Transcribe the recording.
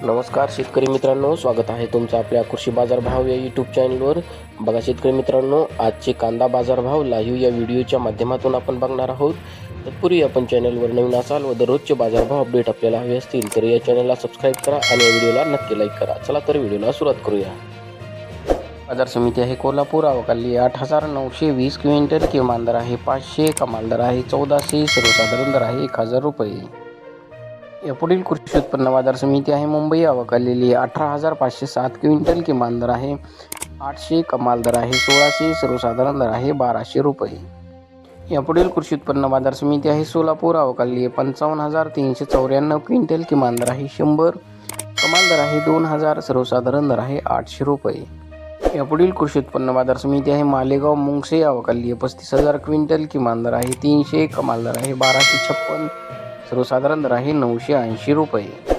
नमस्कार शेतकरी मित्रांनो, स्वागत आहे तुमचं आपल्या कृषी बाजार भाव या यूट्यूब चॅनलवर. बघा शेतकरी मित्रांनो, आजचे कांदा बाजार भाव लाईव्ह या व्हिडिओच्या माध्यमातून आपण बघणार आहोत. तत्पूर्वी आपण चॅनलवर नवीन असाल व दररोजचे बाजारभाव अपडेट आपल्याला हवे असतील तर या चॅनलला सबस्क्राईब करा आणि या व्हिडिओला नक्की लाईक करा. चला तर व्हिडिओला सुरुवात करूया. बाजार समिती आहे कोल्हापूर, आवकाली 8,920 क्विंटल, किमान दर आहे 500, कमाल दर आहे 1400, सर्वसाधारण दर आहे 1,000 रुपये. यापुढील कृषी उत्पन्न बाजार समिती आहे मुंबई, आवक आलेली 18,507 क्विंटल, किमान दर आहे 800, कमाल दर आहे 1600, सर्वसाधारण दर आहे 1,200 रुपये. यापुढील कृषी उत्पन्न बाजार समिती आहे सोलापूर, आवक आलेली आहे 55,394 क्विंटल, किमान दर आहे 100, कमाल दर आहे 2,000, सर्वसाधारण दर आहे 800 रुपये. यापुढील कृषी उत्पन्न बाजार समिती आहे मालेगाव मुंगसे, आवक आलेली आहे 35,000 क्विंटल, किमान दर आहे 300, कमाल दर आहे 1,256, सर्वसाधारण दर आहे 980 रुपये.